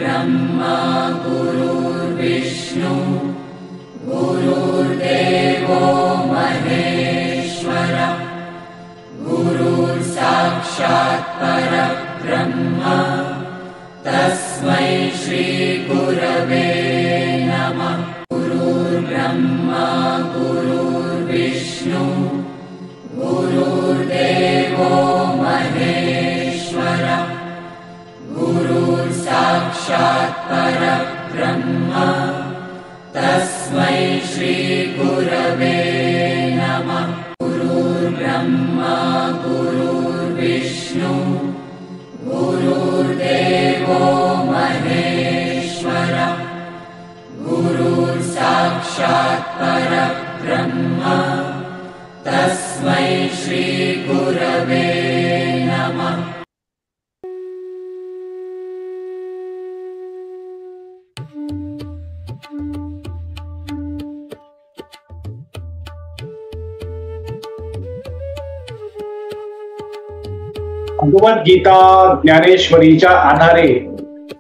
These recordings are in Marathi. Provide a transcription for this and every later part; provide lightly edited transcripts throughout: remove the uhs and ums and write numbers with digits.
गुरुर्ब्रह्मा गुरुर्विष्णु गुरुर्देवो महेश्वर गुरुर्साक्षात् परब्रह्म तस्मै श्री गुरवे नमः। गुरुर्ब्रह्मा गुरुर्विष्णु गुरुर्देवो महेश्वर गुरुर्साक्षात् परब्रह्म तस्मै श्री गुरवे नमः। गुरुर्ब्रह्मा गुरुर्विष्णु गुरुर्देवो महेश्वर गुरुर्साक्षात् परब्रह्म तस्मै श्री गुरवे नमः। भगवद्गीता ज्ञानेश्वरीच्या आधारे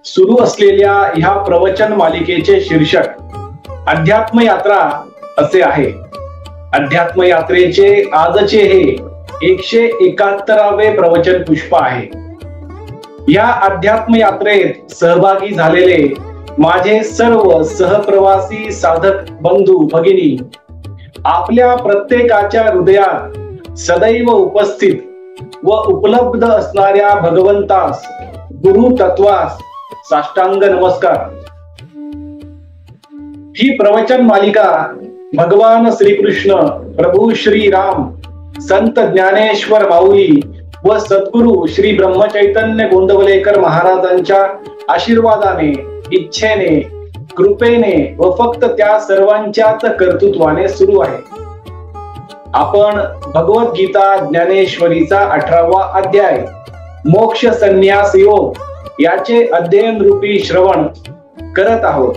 सुरू असलेल्या ह्या प्रवचन मालिकेचे शीर्षक अध्यात्म यात्रा असे आहे। अध्यात्म यात्रेचे आजचे हे 171वे प्रवचन पुष्प आहे। या अध्यात्म यात्रेत सहभागी झालेले माझे सर्व सहप्रवासी साधक बंधू भगिनी आपल्या प्रत्येकाच्या हृदयात सदैव उपस्थित व उपलब्ध असणाऱ्या भगवंतास गुरु तत्वास साष्टांग नमस्कार। ही प्रवचन मालिका भगवान श्रीकृष्ण प्रभू श्री राम संत ज्ञानेश्वर माऊली व सद्गुरु श्री ब्रह्मचैतन्य गोंदवलेकर महाराजांच्या आशीर्वादाने इच्छेने कृपेने व फक्त त्या सर्वांच्याच कर्तृत्वाने सुरू आहे। आपण भगवद्गीता ज्ञानेश्वरीचा 18वा अध्याय मोक्ष संन्यास योग याचे अध्ययन रूपी श्रवण करत आहोत।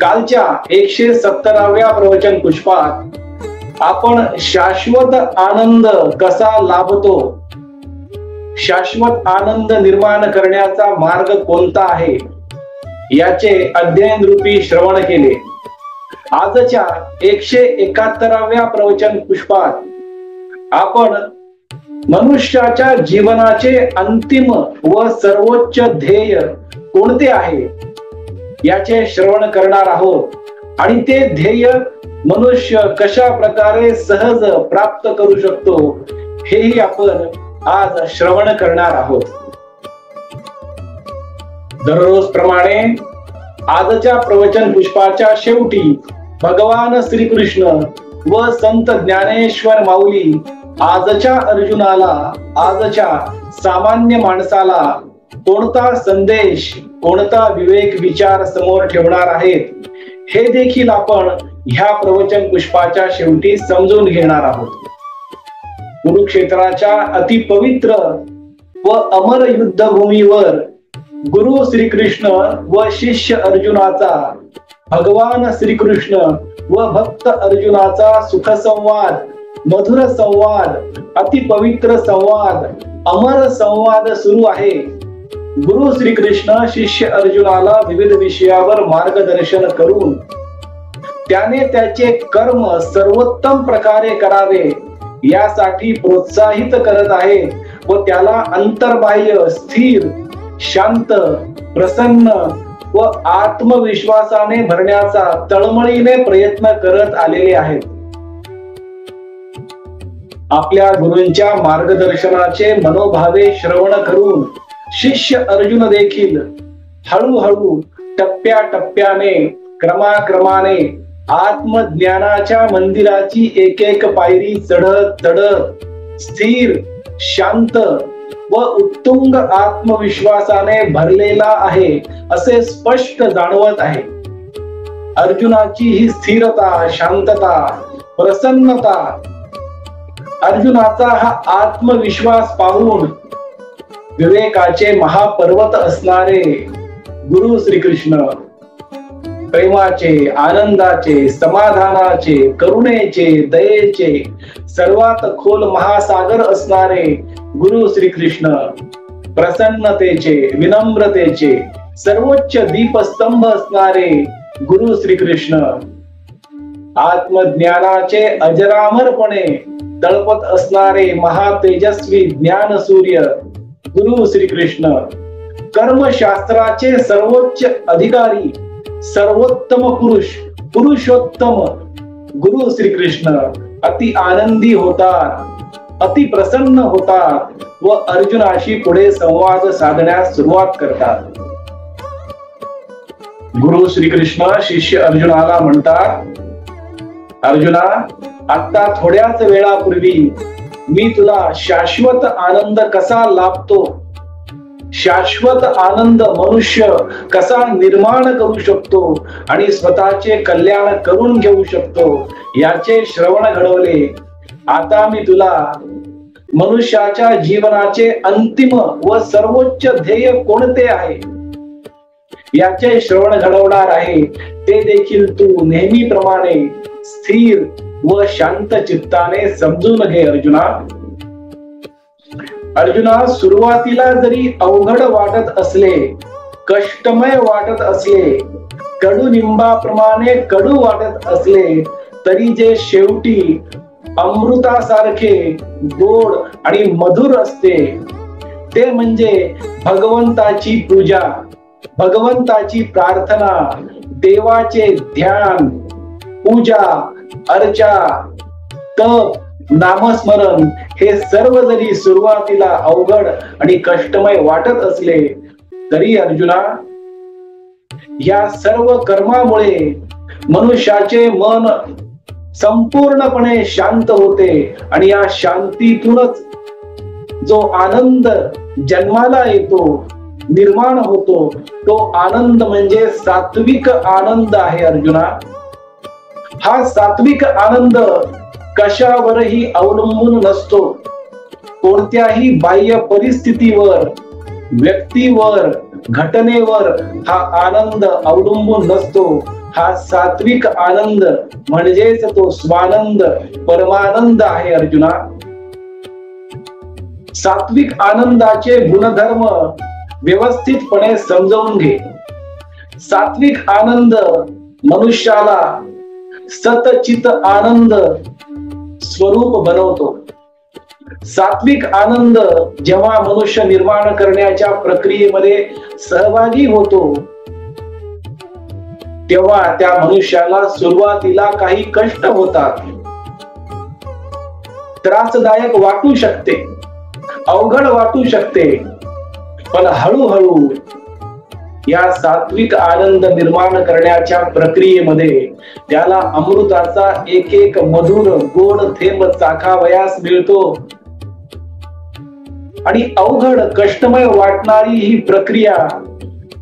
कालच्या 170व्या प्रवचन पुष्पात आपण शाश्वत आनंद कसा लाभतो, शाश्वत आनंद निर्माण करण्याचा मार्ग कोणता आहे याचे अध्ययन रूपी श्रवण केले। आजच्या 171व्या प्रवचन पुष्पात आपण मनुष्याच्या जीवनाचे अंतिम व सर्वोच्च ध्येय कोणते आहे याचे श्रवण करणार आहोत आणि ते ध्येय मनुष्य कशा प्रकारे सहज प्राप्त करू शकतो हेही आपण आज श्रवण करणार आहोत। दररोज प्रमाणे आजच्या प्रवचन पुष्पाच्या शेवटी भगवान श्रीकृष्ण व संत ज्ञानेश्वर माऊली आजच्या अर्जुनाला, आजच्या सामान्य माणसाला कोणता संदेश, कोणता विवेक विचार समोर ठेवणार आहेत हे देखील आपण ह्या प्रवचन पुष्पाच्या शेवटी समजून घेणार आहोत। कुरुक्षेत्राच्या अतिपवित्र व अमर युद्धभूमीवर गुरु श्रीकृष्ण व शिष्य अर्जुनाचा, भगवान श्रीकृष्ण व भक्त अर्जुनाचा सुख संवाद, मधुर संवाद, अतिपवित्र संवाद, अमर संवाद सुरू आहे। गुरु श्रीकृष्ण शिष्य अर्जुनाला विविध विषयावर मार्गदर्शन करून त्याने त्याचे कर्म सर्वोत्तम प्रकारे करावे यासाठी प्रोत्साहित करत आहे व त्याला अंतर्बाह्य, स्थिर, शांत, प्रसन्न व आत्मविश्वासाने भरण्याचा तळमळीने प्रयत्न करत आलेले आहेत। आपल्या गुरूंच्या मार्गदर्शनाचे मनोभावे श्रवण करून शिष्य अर्जुन देखील हळूहळू टप्प्याटप्प्याने क्रमाक्रमाने आत्मज्ञानाच्या मंदिराची एक एक पायरी चढत चढत स्थिर, शांत व उत्तुंग आत्मविश्वासाने भरलेला आहे असे स्पष्ट जाणवत आहे। अर्जुनाची ही स्थिरता, शांतता, प्रसन्नता, अर्जुनाचा हा आत्मविश्वास पाहून विवेकाचे महापर्वत असणारे गुरु श्रीकृष्ण प्रेमाचे, आनंदाचे, समाधानाचे, करुणेचे, दयेचे सर्वात खोल महासागर असणारे गुरु श्रीकृष्ण प्रसन्नतेचे, विनम्रतेचे, सर्वोच्च दीपस्तंभ असणारे गुरु श्रीकृष्ण, आत्मज्ञानाचे अजरामरपणे तळपत असणारे महातेजस्वी ज्ञान सूर्य गुरु श्रीकृष्ण, कर्मशास्त्राचे सर्वोच्च अधिकारी सर्वोत्तम पुरुष पुरुषोत्तम गुरु श्रीकृष्ण अति आनंदी होतात, अति प्रसन्न होतात व अर्जुनाशी पुढे संवाद साधण्यास सुरुवात करतात. गुरु श्रीकृष्ण शिष्य अर्जुनाला म्हणतात, अर्जुना, आता थोड्याच वेळापूर्वी मी तुला शाश्वत आनंद कसा लाभतो, शाश्वत आनंद मनुष्य कसा निर्माण करू शकतो आणि स्वतःचे कल्याण करून घेऊ शकतो याचे श्रवण घडवले. आता मी तुला मनुष्याच्या जीवनाचे अंतिम व सर्वोच्च ध्येय कोणते आहे याचे श्रवण घडवणार आहे. ते देखील तू नेहमीप्रमाणे स्थिर व शांत चित्ताने समजून घे. अर्जुना, सुरुवातीला जरी अवघड वाटत असले, कष्टमय वाटत असले, कडुनिंबाप्रमाणे कडू वाटत असले, तरी जे शेवटी अमृतासारखे गोड आणि मधुर असते ते म्हणजे भगवंताची पूजा, भगवंताची प्रार्थना, देवाचे ध्यान, पूजा अर्चा, तप, नामस्मरण हे सर्व जरी सुरुवातीला अवघड आणि कष्टमय वाटत असले तरी अर्जुना, या सर्व कर्मामुळे मनुष्याचे मन संपूर्णपणे शांत होते आणि या शांतीतूनच जो आनंद जन्माला येतो, निर्माण होतो, तो आनंद म्हणजे सात्विक आनंद आहे. अर्जुना, हा सात्विक आनंद कशावरही अवलंबून नसतो. कोणत्याही बाह्य परिस्थितीवर, व्यक्तीवर, घटनेवर हा आनंद अवलंबून नसतो. हा सात्विक आनंद म्हणजेच तो स्वानंद, परमानंद आहे. अर्जुना, सात्विक आनंदाचे गुणधर्म व्यवस्थितपणे समजावून घे. सात्विक आनंद मनुष्याला सतचित आनंद स्वरूप बनवतो. सात्विक आनंद जेव्हा मनुष्य निर्माण करण्याच्या प्रक्रियेमध्ये सहभागी होतो तेव्हा त्या मनुष्याला सुरुवातीला काही कष्ट होतात, त्रासदायक वाटू शकते, अवघड वाटू शकते, पण हळूहळू या सात्विक आनंद निर्माण करण्याच्या प्रक्रियेमध्ये त्याला अमृताचा एक एक मधुर गोड थेंब चाखावयास मिळतो आणि अवघड कष्टमय वाटणारी ही प्रक्रिया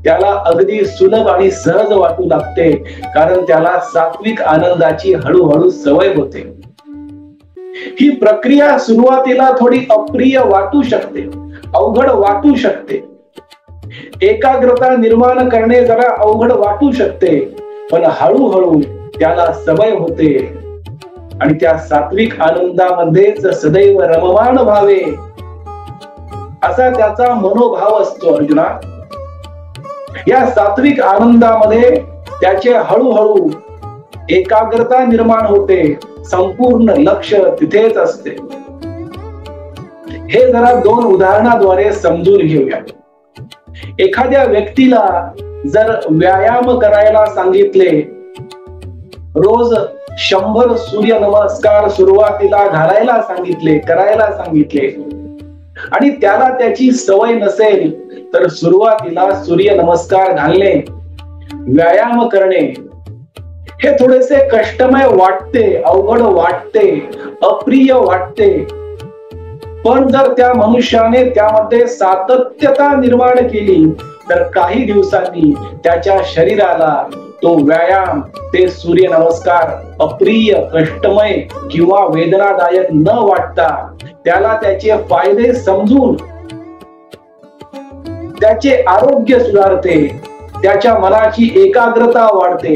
त्याला अगदी सुलभ आणि सहज वाटू लागते, कारण त्याला सात्विक आनंदाची हळूहळू सवय होते. ही प्रक्रिया सुरुवातीला थोडी अप्रिय वाटू शकते, अवघड वाटू शकते, एकाग्रता निर्माण करणे जरा अवघड वाटू शकते, पण हळूहळू त्याला सवय होते आणि त्या सात्विक आनंदामध्येच सदैव रममाण व्हावे असा त्याचा मनोभाव असतो. अर्जुना, या सात्विक आनंदामध्ये त्याचे हळूहळू एकाग्रता निर्माण होते, संपूर्ण लक्ष तिथेच असते. हे जरा दोन उदाहरणाद्वारे समजून घेऊया. एखाद्या व्यक्तीला जर व्यायाम करायला सांगितले, रोज 100 सूर्य नमस्कार सुरुवातीला करायला सांगितले आणि त्याला त्याची सवय नसेल तर सुरुवातीला सूर्य नमस्कार घालणे, व्यायाम करणे हे थोडेसे कष्टमय वाटते, अवघड वाटते, अप्रिय वाटते. पण जर त्या मनुष्याने त्यामध्ये सातत्यता निर्माण केली तर काही दिवसांनी त्याच्या शरीराला तो व्यायाम, ते सूर्य नमस्कार अप्रिय, कष्टमय किंवा वेदनादायक न वाटता त्याला त्याचे फायदे समजून त्याचे आरोग्य सुधारते, त्याच्या मनाची एकाग्रता वाढते,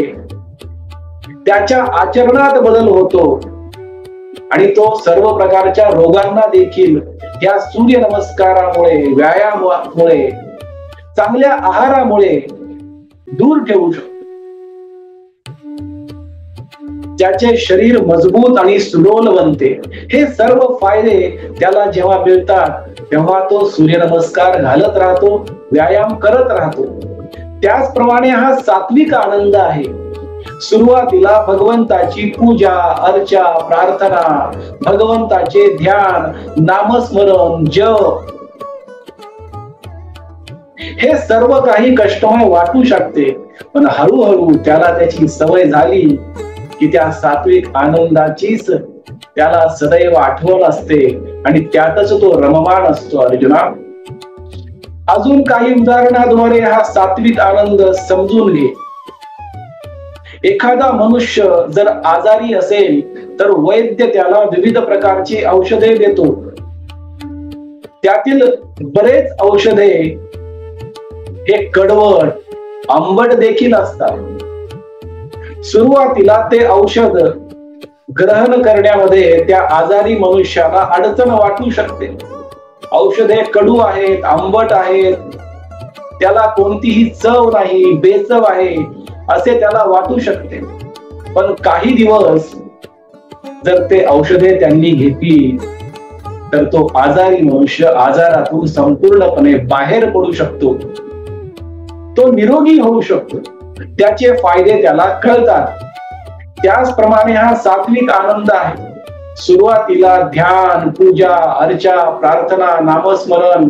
त्याच्या आचरणात बदल होतो आणि तो सर्व प्रकारच्या रोगांना देखील या सूर्य नमस्कारामुळे, व्यायामामुळे, चांगल्या आहारामुळे दूर ठेवू शकतो. त्याचे शरीर मजबूत आणि सुडोल बनते. हे सर्व फायदे त्याला जेव्हा मिळतात तेव्हा तो सूर्यनमस्कार घालत राहतो, व्यायाम करत राहतो. त्याचप्रमाणे हा सात्विक आनंद आहे. सुरुवातीला भगवंताची पूजा अर्चा प्रार्थना, भगवंताचे ध्यान, नामस्मरण, जप हे सर्व काही कष्टमय वाटू शकते, पण हळूहळू त्याला त्याची सवय झाली की त्या सात्विक आनंदाचीच त्याला सदैव आठवण असते आणि त्यातच तो रममाण असतो. अर्जुना, अजून काही उदाहरणाद्वारे हा सात्विक आनंद समजून घे. एखादा मनुष्य जर आजारी असेल तर वैद्य त्याला विविध प्रकारची औषधे देतो. त्यातील बरेच औषधे हे कडवट, आंबट देखील असतात. सुरुवातीला ते औषध ग्रहण करण्यामध्ये त्या आजारी मनुष्याला अडचण वाटू शकते. औषधे कडू आहेत, आंबट आहेत, त्याला कोणतीही चव नाही, बेचव आहे असे त्याला वाटू शकते. पण काही दिवस जर ते औषधे त्यांनी घेतली तर तो आजारी मनुष्य आजारातून संपूर्णपणे बाहेर पडू शकतो, तो निरोगी होऊ शकतो. त्याचे फायदे त्याला कळतात. त्याचप्रमाणे हा सात्विक आनंद आहे. सुरुवातीला ध्यान, पूजा अर्चा प्रार्थना, नामस्मरण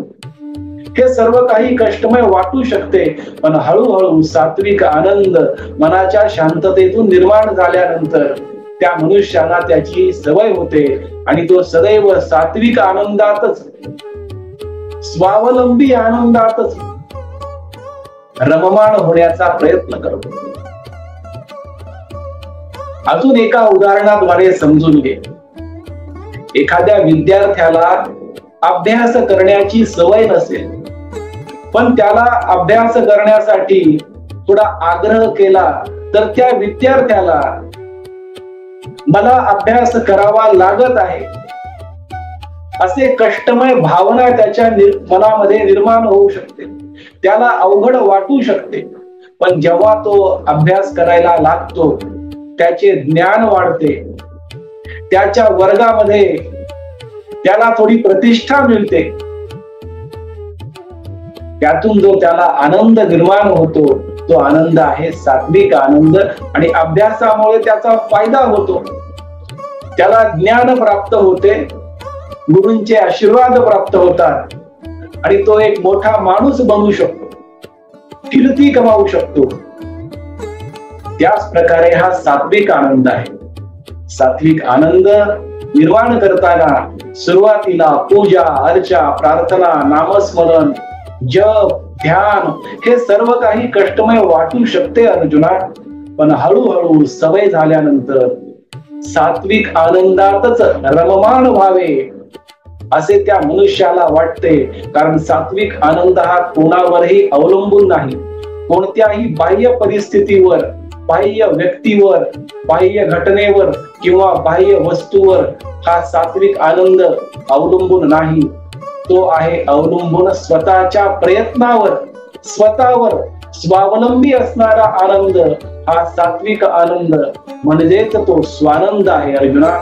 हे सर्व काही कष्टमय वाटू शकते, पण हळूहळू सात्विक आनंद मनाच्या शांततेतून निर्माण झाल्यानंतर त्या मनुष्याला त्याची सवय होते आणि तो सदैव सात्विक आनंदातच, स्वावलंबी आनंदातच रममाण होण्याचा प्रयत्न करतो. अजून एका उदाहरणाद्वारे समजून घे. एखाद्या विद्यार्थ्याला अभ्यास करण्याची सवय नसेल, पण त्याला अभ्यास करण्यासाठी थोडा आग्रह केला तर त्या विद्यार्थ्याला मला अभ्यास करावा लागत आहे असे कष्टमय भावना त्याच्या मनामध्ये निर्माण होऊ शकते. त्याला अवघड वाटू शकते, पण जेव्हा तो अभ्यास करायला लागतो त्याचे ज्ञान वाढते, त्याच्या वर्गामध्ये त्याला थोडी प्रतिष्ठा मिळते, त्यातून जो त्याला आनंद निर्माण होतो तो आनंद आहे सात्विक आनंद. आणि अभ्यासामुळे त्याचा फायदा होतो, त्याला ज्ञान प्राप्त होते, गुरूंचे आशीर्वाद प्राप्त होतात आणि तो एक मोठा माणूस बनू शकतो, कीर्ती कमावू शकतो. त्याच प्रकारे हा सात्विक आनंद आहे. सात्विक आनंद निर्माण करताना सुरुवातीला पूजा अर्चा प्रार्थना, नामस्मरण, जप, ध्यान हे सर्व काही कष्टमय वाटू शकते अर्जुना, पण हळूहळू सवय झाल्यानंतर सात्विक आनंदातच रममाण व्हावे असे त्या मनुष्याला वाटते. कारण सात्विक आनंद हा कोणावरही अवलंबून नाही. कोणत्याही बाह्य परिस्थितीवर, बाह्य व्यक्तीवर, बाह्य घटनेवर किंवा बाह्य वस्तूवर हा सात्विक आनंद अवलंबून नाही. तो आहे अवलंबून स्वतःच्या प्रयत्नावर, स्वतःवर स्वावलंबी असणारा आनंद हा सात्विक आनंद म्हणजेच तो स्वानंद आहे. अर्जुना,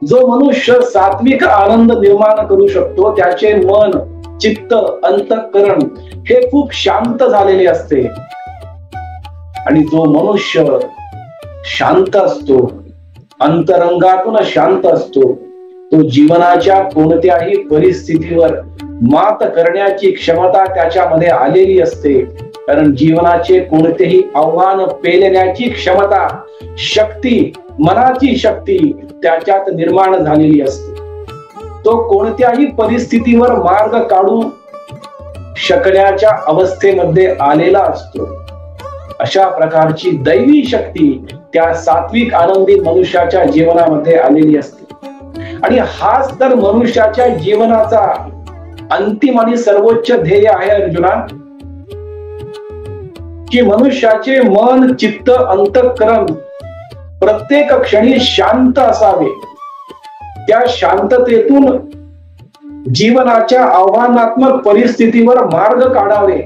जो मनुष्य सात्विक आनंद निर्माण करू शकतो त्याचे मन, चित्त, अंतःकरण हे खूप शांत झालेले असते. आणि जो मनुष्य शांत असतो, अंतरंगातून शांत असतो, तो जीवनाच्या कोणत्याही परिस्थितीवर मात करण्याची क्षमता त्याच्यामध्ये आलेली असते. कारण जीवनाचे कोणतेही आव्हान पेलण्याची क्षमता, शक्ती, मनाची शक्ती त्याच्यात निर्माण झालेली असते. तो कोणत्याही परिस्थितीवर मार्ग काढू शकण्याच्या अवस्थेमध्ये आलेला असतो. अशा प्रकारची दैवी शक्ती त्या सात्विक आनंदी मनुष्याच्या जीवनामध्ये आलेली असते. आणि हाच तर मनुष्याच्या जीवनाचा अंतिम आणि सर्वोच्च ध्येय आहे अर्जुना, की मनुष्याचे मन, चित्त, अंतःकरण प्रत्येक क्षणी शांत असावे. त्या शांततेतून जीवनाच्या आव्हानात्मक परिस्थितीवर मार्ग काढावे.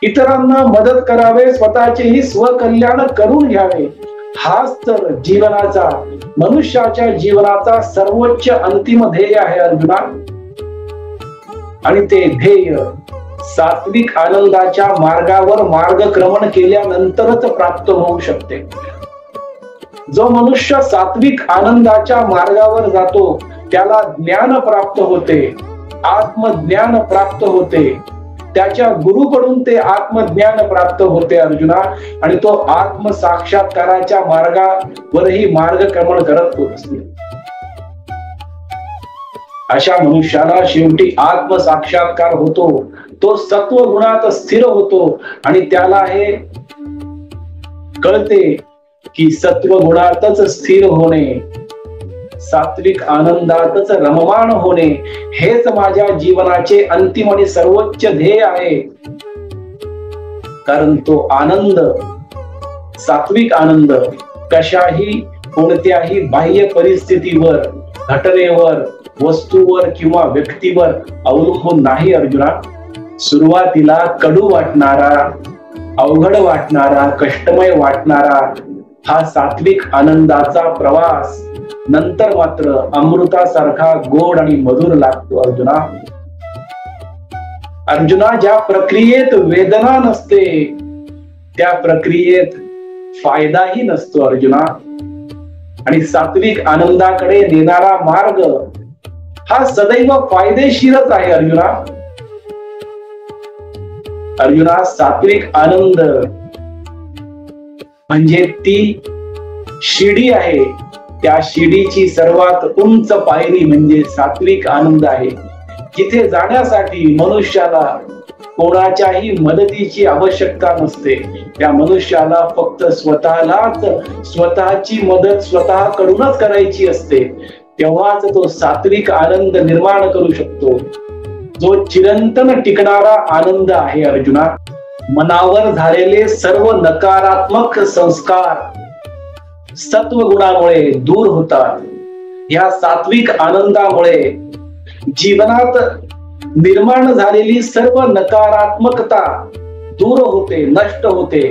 इतरांना मदत करावे, स्वतःचेही स्वकल्याण करून घ्यावे, हाच तर जीवनाचा, मनुष्याच्या जीवनाचा सर्वोच्च अंतिम ध्येय आहे अर्जुना. आणि ते ध्येय सात्विक आनंदाच्या मार्गावर मार्गक्रमण केल्यानंतरच प्राप्त होऊ शकते. जो मनुष्य सात्विक आनंदाच्या मार्गावर जातो त्याला ज्ञान प्राप्त होते, आत्मज्ञान प्राप्त होते, त्याच्या गुरुकडून ते आत्मज्ञान प्राप्त होते अर्जुना. आणि तो आत्मसाक्षात्काराच्या मार्गावरही मार्गक्रमण करत होत असते. अशा मनुष्याला शेवटी आत्मसाक्षात्कार होतो, तो सत्व गुणात स्थिर होतो आणि त्याला हे कळते की सत्व गुणातच स्थिर होणे, सात्विक आनंदातच रममाण होणे हेच माझ्या जीवनाचे अंतिम आणि सर्वोच्च ध्येय आहे. कारण तो आनंद, सात्विक आनंद कशाही कोणत्याही बाह्य परिस्थितीवर, घटनेवर, वस्तूवर किंवा व्यक्तीवर अवलंबून नाही अर्जुना. सुरुवातीला कडू वाटणारा, अवघड वाटणारा, कष्टमय वाटणारा हा सात्विक आनंदाचा प्रवास नंतर मात्र अमृतासारखा गोड आणि मधुर लागतो अर्जुना. अर्जुना, ज्या प्रक्रियेत वेदना नसते त्या प्रक्रियेत फायदाही नसतो अर्जुना. आणि सात्विक आनंदाकडे नेणारा मार्ग हा सदैव फायदेशीरच आहे अर्जुना. अर्जुना, सात्विक आनंद म्हणजे ती शिडी आहे. त्या शिडीची सर्वात उंच पायरी म्हणजे सात्विक आनंद आहे, जिथे जाण्यासाठी मनुष्याला कोणाच्याही मदतीची आवश्यकता नसते. त्या मनुष्याला फक्त स्वतःलाच स्वतःची मदत स्वतःकडूनच करायची असते. तेव्हाच तो सात्विक आनंद निर्माण करू शकतो, जो चिरंतन टिकणारा आनंद आहे अर्जुना. मनावर झालेले सर्व नकारात्मक संस्कार सत्वगुणामुळे दूर होतात. या सात्विक आनंदामुळे जीवनात निर्माण झालेली सर्व नकारात्मकता दूर होते, नष्ट होते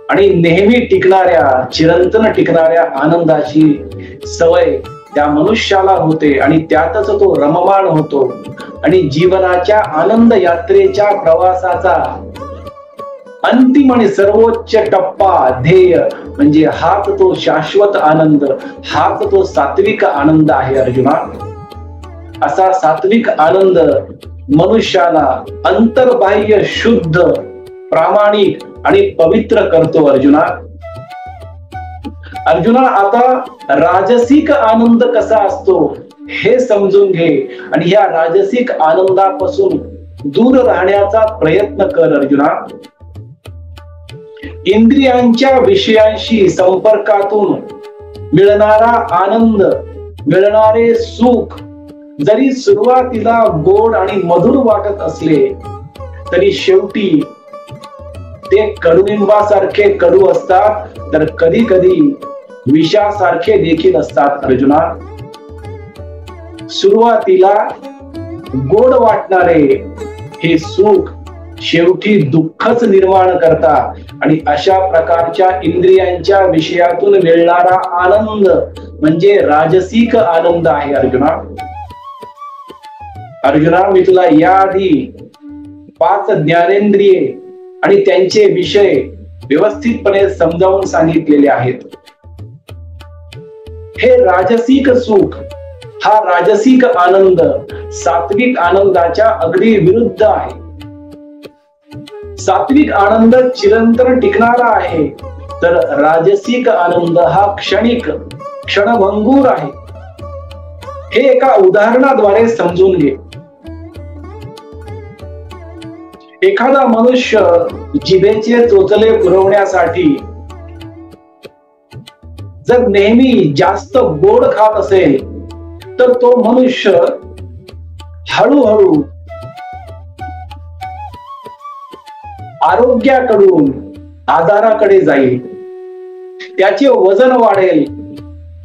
आणि नेहमी टिकणाऱ्या, चिरंतन टिकणाऱ्या आनंदाची सवय त्या मनुष्याला होते आणि त्यातच तो रममाण होतो. आणि जीवनाच्या आनंद यात्रेच्या प्रवासाचा अंतिम आणि सर्वोच्च टप्पा, ध्येय म्हणजे हाच तो शाश्वत आनंद, हाच तो सात्विक आनंद आहे अर्जुना. असा सात्विक आनंद मनुष्याला अंतर्बाह्य शुद्ध, प्रामाणिक आणि पवित्र करतो अर्जुना. अर्जुना, आता राजसिक आनंद कसा असतो हे समजून घे आणि या राजसिक आनंदापासून दूर राहण्याचा प्रयत्न कर अर्जुना. इंद्रियांच्या विषयांशी संपर्कातून मिळणारा आनंद, मिळणारे सुख जरी सुरुवातीला गोड आणि मधुर वाटत असले तरी शेवटी ते कडुनिंबासारखे कडू असतात, तर कधी कधी विषासारखे देखील असतात अर्जुना. सुरुवातीला गोड वाटणारे हे सुख शेवटी दुःखच निर्माण करतात. आणि अशा प्रकारच्या इंद्रियांच्या विषयातून मिळणारा आनंद म्हणजे राजसिक आनंद आहे अर्जुना. अर्जुना, मी तुला याआधी 5 ज्ञानेंद्रिये आणि त्यांचे विषय व्यवस्थितपणे समजावून सांगितलेले आहेत. हे राजसिक सुख, हा राजसिक आनंद सात्विक आनंदाच्या अगदी विरुद्ध आहे. सात्विक आनंद चिरंतन टिकणारा आहे, तर राजसिक आनंद हा क्षणिक, क्षणभंगूर आहे. हे एका उदाहरणाद्वारे समजून घे. एखादा मनुष्य जिभेचे चोचले पुरवण्यासाठी जर नेहमी जास्त गोड खात असेल तर तो मनुष्य हळूहळू आरोग्याकडून आजाराकडे जाईल. त्याचे वजन वाढेल.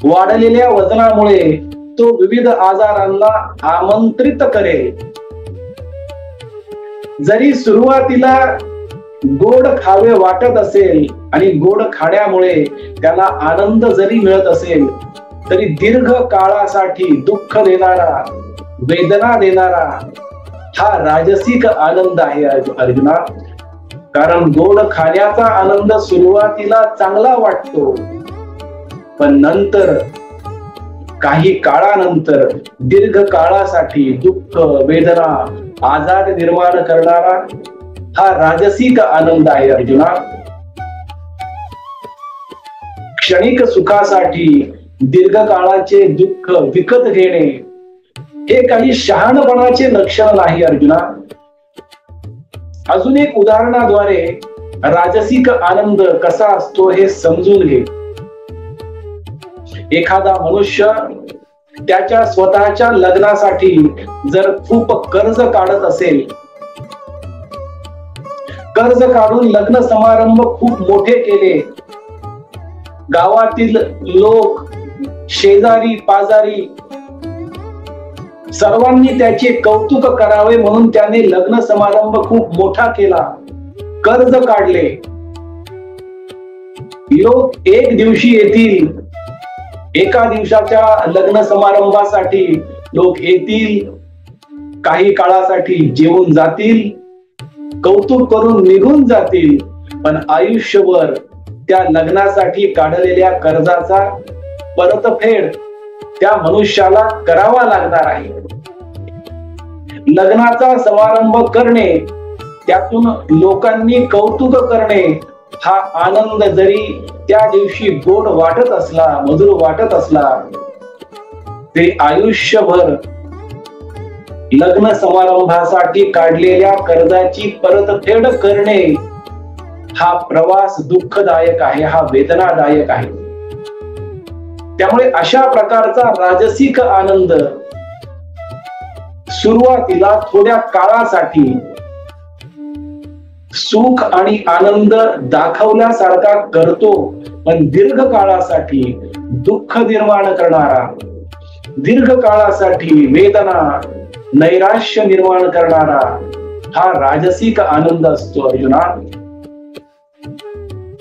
वाढलेल्या वजनामुळे तो विविध आजारांना आमंत्रित करेल. जरी सुरुवातीला गोड खावे वाटत असेल आणि गोड खाण्यामुळे त्याला आनंद जरी मिळत असेल, तरी दीर्घ काळासाठी दुःख देणारा, वेदना देणारा हा राजसिक आनंद आहे अर्जुना. कारण गोड खाण्याचा आनंद सुरुवातीला चांगला वाटतो, पण नंतर काही काळानंतर दीर्घ काळासाठी दुःख, वेदना, आजार निर्माण करणारा हा राजसिक आनंद आहे अर्जुना. क्षणिक सुखासाठी दीर्घकाळाचे दुःख विकत घेणे हे काही शहाणपणाचे लक्षण नाही अर्जुना. अजून एक उदाहरणाद्वारे राजसिक आनंद कसा असतो हे समजून घे. एखादा मनुष्य त्याच्या स्वतःच्या लग्नासाठी जर खूप कर्ज काढत असेल, कर्ज काढून लग्न समारंभ खूप मोठे केले, गावातील लोक, शेजारी पाजारी सर्वांनी त्याचे कौतुक करावे म्हणून त्याने लग्न समारंभ खूप मोठा केला, कर्ज काढले. लोक एक दिवशी येतील, एका दिवसाच्या लग्न समारंभासाठी लोक येतील, काही काळासाठी जेवून जातील, कौतुक करून निघून जातील, पण आयुष्यभर त्या लग्नासाठी काढलेल्या कर्जाचा परतफेड त्या मनुष्याला करावा लागणार आहे. लग्नाचा समारंभ करणे, त्यातून लोकांनी कौतुक करणे हा आनंद जरी त्या दिवशी गोड वाटत असला, मधुर वाटत असला, तरी आयुष्यभर लग्न समारंभासाठी काढलेल्या कर्जाची परतफेड करणे हा प्रवास दुःखदायक आहे, हा वेदनादायक आहे. त्यामुळे अशा प्रकारचा राजसिक आनंद सुरुवातीला थोड्या काळासाठी सुख आणि आनंद दाखवल्यासारखा करतो, पण दीर्घ काळासाठी दुःख निर्माण करणारा, दीर्घ काळासाठी वेदना, नैराश्य निर्माण करणारा हा राजसिक आनंद असतो अर्जुना.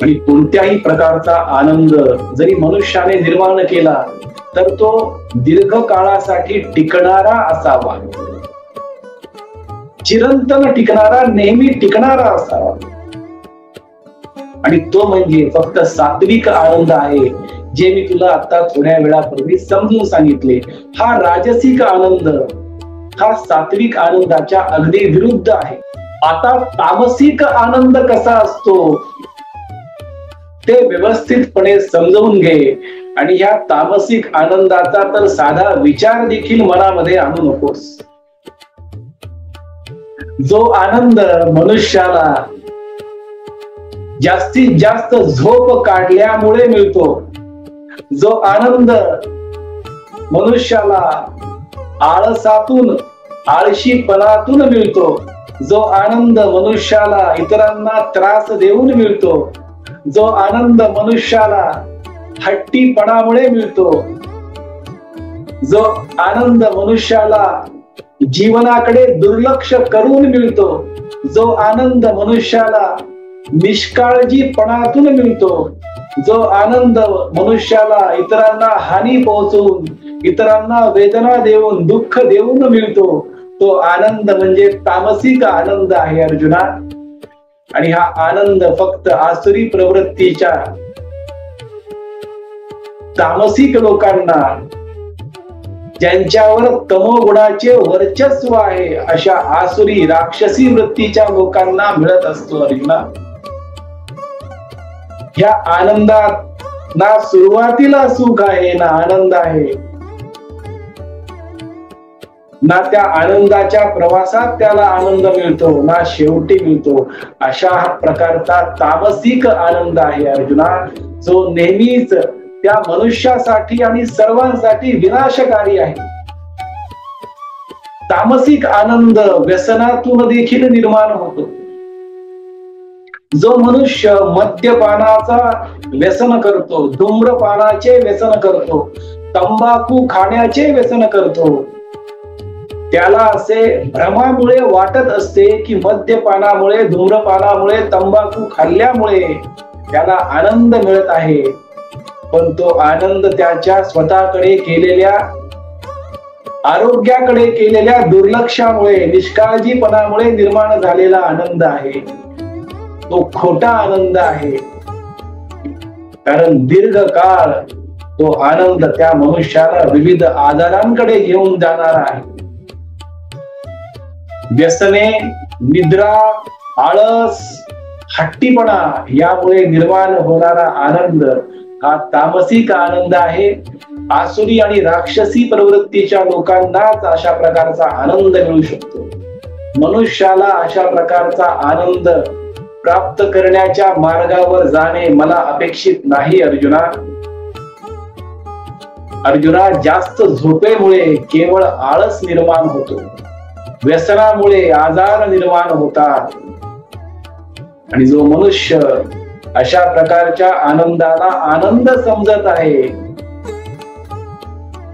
आणि कोणत्याही प्रकारचा आनंद जरी मनुष्याने निर्माण केला तर तो दीर्घ काळासाठी टिकणारा असावा, चिरंतन टिकणारा, नेहमी टिकणारा असावा. आणि तो म्हणजे फक्त सात्विक आनंद आहे, जे मी तुला आता थोड्या वेळापूर्वी समजून सांगितले. हा राजसिक आनंद हा सात्विक आनंदाच्या अगदी विरुद्ध आहे. आता तामसिक आनंद कसा असतो ते व्यवस्थितपणे समजून घे. आणि ह्या तामसिक आनंदाचा तर साधा विचार देखील मनामध्ये आणू नकोस. जो आनंद मनुष्याला जास्तीत जास्त झोप काढल्यामुळे मिळतो, जो आनंद मनुष्याला आळसातून, आळशीपणातून मिळतो, जो आनंद मनुष्याला इतरांना त्रास देऊन मिळतो, जो आनंद मनुष्याला हट्टीपणामुळे मिळतो, जो आनंद मनुष्याला जीवनाकडे दुर्लक्ष करून मिळतो, जो आनंद मनुष्याला निष्काळजीपणातून मिळतो, जो आनंद मनुष्याला इतरांना हानी पोहोचवून, इतरांना वेदना देऊन, दुःख देऊन मिळतो, तो आनंद म्हणजे तामसिक आनंद आहे अर्जुना. आणि हा आनंद फक्त आसुरी प्रवृत्तीच्या तामसिक लोकांना, ज्यांच्यावर तमोगुणाचे वर्चस्व आहे, अशा आसुरी राक्षसी वृत्तीच्या लोकांना मिळत असतो अर्जुना. ह्या आनंदात ना सुरुवातीला सुख आहे, ना आनंद आहे, ना त्या आनंदाच्या प्रवासात त्याला आनंद मिळतो, ना शेवटी मिळतो. अशा प्रकारचा तामसिक आनंद आहे अर्जुना, जो नेहमीच त्या मनुष्यासाठी आणि सर्वांसाठी विनाशकारी आहे. तामसिक आनंद व्यसनातून देखील निर्माण होतो. जो मनुष्य मद्यपानाचा व्यसन करतो, धूम्रपानाचे व्यसन करतो, तंबाखू खाण्याचे व्यसन करतो, त्याला असे भ्रमामुळे वाटत असते की मद्यपानामुळे, धूम्रपानामुळे, तंबाखू खाल्ल्यामुळे त्याला आनंद मिळत आहे. पण तो आनंद त्याच्या स्वतःकडे केलेल्या, आरोग्याकडे केलेल्या दुर्लक्षामुळे, निष्काळजीपणामुळे निर्माण झालेला आनंद आहे. तो खोटा आनंद आहे. कारण दीर्घकाळ तो आनंद त्या मनुष्याला विविध आजारांकडे घेऊन जाणारा आहे. व्यसने, निद्रा, आळस, हट्टीपणा यामुळे निर्माण होणारा आनंद हा तामसिक आनंद आहे. आसुरी आणि राक्षसी प्रवृत्तीच्या लोकांनाच अशा प्रकारचा आनंद मिळू शकतो. मनुष्याला अशा प्रकारचा आनंद प्राप्त करण्याच्या मार्गावर जाणे मला अपेक्षित नाही अर्जुना. अर्जुना, जास्त झोपेमुळे केवळ आळस निर्माण होतो. व्यसनामुळे आजार निर्माण होतात. आणि जो मनुष्य अशा प्रकारच्या आनंदाला आनंद समजत आहे,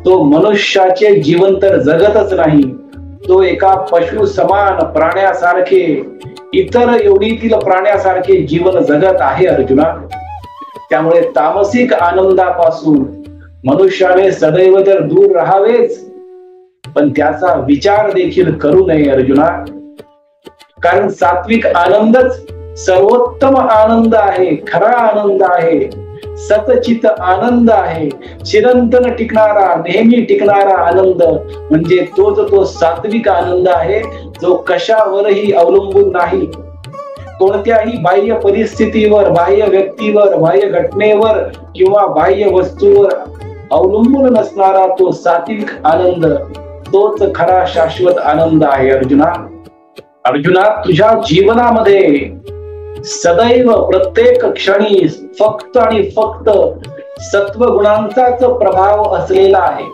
तो मनुष्याचे जीवन तर जगतच नाही, तो एका पशु समान प्राण्यासारखे, इतर एवढीतील प्राण्यासारखे जीवन जगत आहे अर्जुना. त्यामुळे तामसिक आनंदापासून मनुष्याने सदैव तर दूर राहावेच, पण त्याचा विचार देखील करू नये अर्जुना. कारण सात्विक आनंदच सर्वोत्तम आनंद आहे, खरा आनंद आहे, सतचित आनंद आहे. चिरंतन टिकणारा, नेहमी टिकणारा आनंद म्हणजे तोच तो सात्विक आनंद आहे, जो कशावरही अवलंबून नाही. कोणत्याही बाह्य परिस्थितीवर, बाह्य व्यक्तीवर, बाह्य घटनेवर किंवा बाह्य वस्तूवर अवलंबून नसणारा तो सात्विक आनंद, तोच खरा शाश्वत आनंद आहे अर्जुना. अर्जुना, तुझ्या जीवनामध्ये सदैव प्रत्येक क्षणी फक्त आणि फक्त सत्वगुणांचाच प्रभाव असलेला आहे.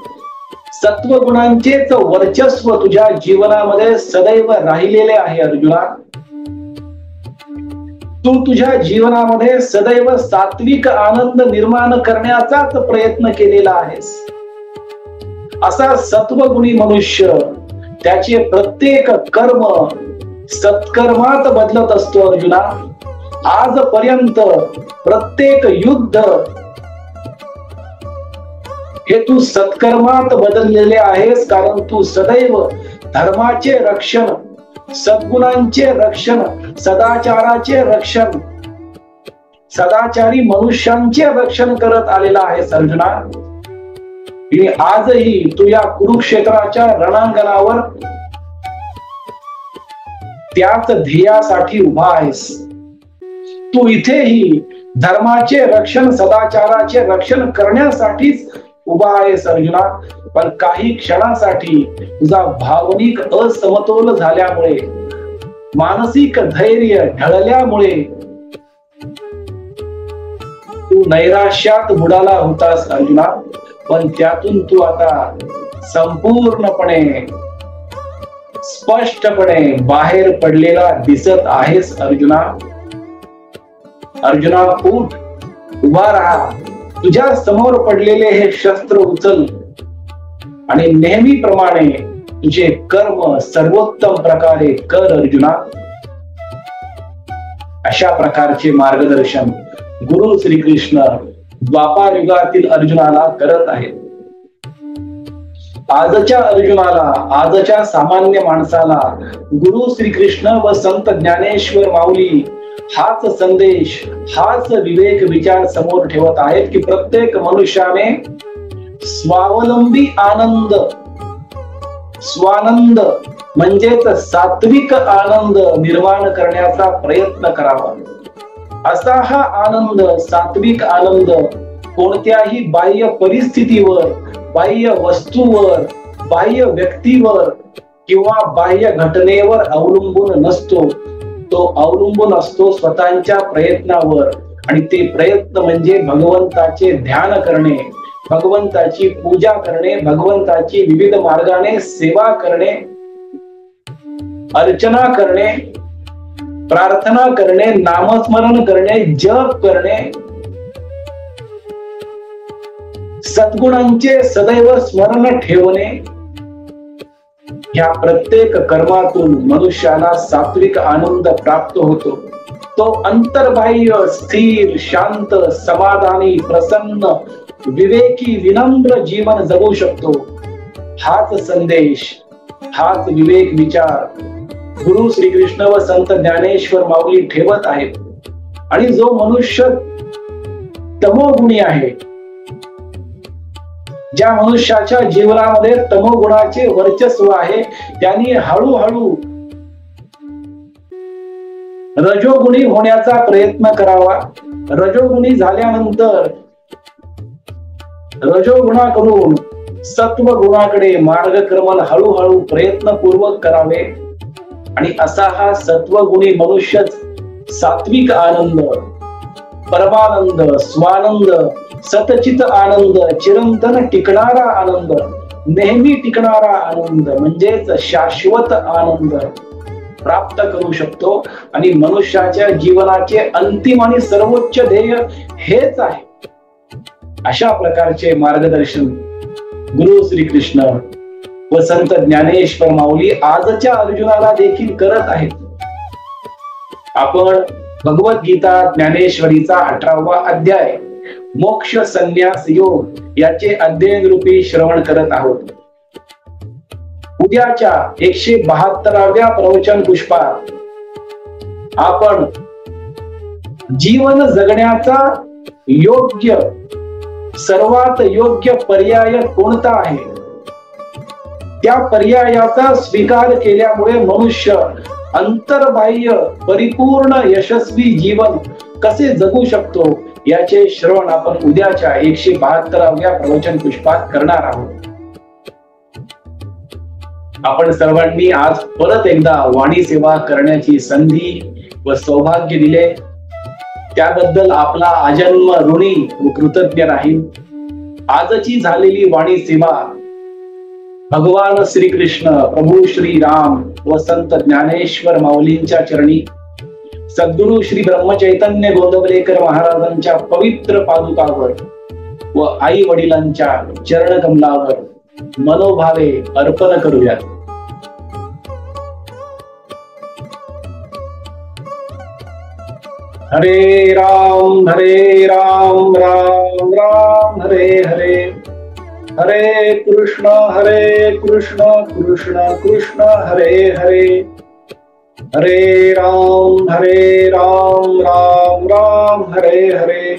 सत्वगुणांचेच वर्चस्व तुझ्या जीवनामध्ये सदैव राहिलेले आहे अर्जुना. तू तुझ्या जीवनामध्ये सदैव सात्विक आनंद निर्माण करण्याचाच प्रयत्न केलेला आहेस. असा सत्वगुणी मनुष्य त्याचे प्रत्येक कर्म सत्कर्मात बदलत असतो अर्जुना. आजपर्यंत प्रत्येक युद्ध हे तू सत्कर्मात बदललेले आहेस, कारण तू सदैव धर्माचे रक्षण, सद्गुणांचे रक्षण, सदाचाराचे रक्षण, सदाचारी मनुष्यांचे रक्षण करत आलेला आहेस अर्जुना. आणि आजही तू या कुरुक्षेत्राच्या रणांगणावर त्याच ध्येयासाठी उभा आहेस. तू इथेही धर्माचे रक्षण, सदाचाराचे रक्षण करण्यासाठीच उभा आहेस अर्जुना. पण काही क्षणासाठी तुझा भावनिक असमतोल झाल्यामुळे, मानसिक धैर्य ढळल्यामुळे तू नैराश्यात बुडाला होतास अर्जुना. पण त्यातून तू आता संपूर्णपणे, स्पष्टपणे बाहेर पडलेला दिसत आहेस अर्जुना. अर्जुना, उठ, उभा राहा. तुझ्या समोर पडलेले हे शस्त्र उचल आणि नेहमीप्रमाणे तुझे कर्म सर्वोत्तम प्रकारे कर अर्जुना. अशा प्रकारचे मार्गदर्शन गुरु श्रीकृष्ण द्वापार युगातील अर्जुनाला करत आहेत. आजच्या अर्जुनाला, आजच्या सामान्य माणसाला गुरु श्रीकृष्ण व संत ज्ञानेश्वर माऊली हाच संदेश, हाच विवेक विचार समोर ठेवत आहेत की प्रत्येक मनुष्याने स्वावलंबी आनंद, स्वानंद म्हणजेच सात्विक आनंद निर्माण करण्याचा प्रयत्न करावा. असा हा आनंद, सात्विक आनंद कोणत्याही बाह्य परिस्थितीवर, बाह्य वस्तूवर, बाह्य व्यक्तीवर किंवा बाह्य घटनेवर अवलंबून नसतो. तो अवलंबून असतो स्वतःच्या प्रयत्नावर. आणि ते प्रयत्न म्हणजे भगवंताचे ध्यान करणे, भगवंताची पूजा करणे, भगवंताची विविध मार्गाने सेवा करणे, अर्चना करणे, प्रार्थना करणे, नामस्मरण करणे, जप करणे, सद्गुणांचे सदैव स्मरण ठेवणे, ह्या प्रत्येक कर्मातून मनुष्याला सात्विक आनंद प्राप्त होतो. तो अंतर्बाह्य स्थिर शांत समाधानी प्रसन्न विवेकी विनम्र जीवन जगू शकतो. हाच संदेश, हाच विवेक विचार गुरु श्रीकृष्ण व संत ज्ञानेश्वर माऊली ठेवत आहेत. आणि जो मनुष्य तमोगुणी आहे, ज्या मनुष्याच्या जीवनामध्ये तमोगुणाचे वर्चस्व आहे, त्यांनी हळूहळू रजोगुणी होण्याचा प्रयत्न करावा. रजोगुणी झाल्यानंतर रजोगुणाकडून सत्वगुणाकडे मार्गक्रमण हळूहळू प्रयत्नपूर्वक करावे. आणि असा हा सत्वगुणी मनुष्य सात्विक आनंद, परमानंद, स्वानंद, सतचित आनंद, चिरंतन टिकणारा आनंद, नेहमी टिकणारा आनंद म्हणजेच शाश्वत आनंद प्राप्त करू शकतो. आणि मनुष्याच्या जीवनाचे अंतिम आणि सर्वोच्च ध्येय हेच आहे. अशा प्रकारचे मार्गदर्शन गुरु श्रीकृष्ण व संत ज्ञानेश्वर माऊली आजच्या अर्जुनाला देखील करत आहेत. आपण भगवद्गीता ज्ञानेश्वरीचा 18वा अध्याय मोक्ष संन्यास योग याचे अध्ययन रूपी श्रवण करत आहोत. उद्याच्या 172व्या प्रवचन पुष्पात आपण जीवन जगण्याचा योग्य, सर्वात योग्य पर्याय कोणता आहे, त्या पर्यायाचा स्वीकार केल्यामुळे मनुष्य अंतर्बाह्य परिपूर्ण यशस्वी जीवन कसे जगू शकतो याचे श्रवण आपण उद्याच्या 172व्या प्रवचन पुष्पात करणार आहोत. आपण सर्वांनी आज परत एकदा वाणी सेवा करण्याची संधी व सौभाग्य दिले, त्याबद्दल आपला आजन्म ऋणी व कृतज्ञ राहील. आजची झालेली वाणी सेवा भगवान श्रीकृष्ण, प्रभू श्री राम व संत ज्ञानेश्वर माऊलींच्या चरणी, सद्गुरु श्री ब्रह्मचैतन्य गोंदवलेकर महाराजांच्या पवित्र पादुकावर व आई वडिलांच्या चरण कमलावर मनोभावे अर्पण करूयात. हरे राम राम राम हरे हरे, हरे कृष्ण कृष्ण कृष्ण हरे हरे, हरे राम राम राम हरे हरे,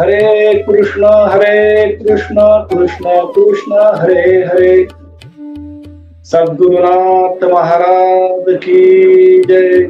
हरे कृष्ण कृष्ण कृष्ण हरे हरे. सद्गुरुनाथ महाराज की जय.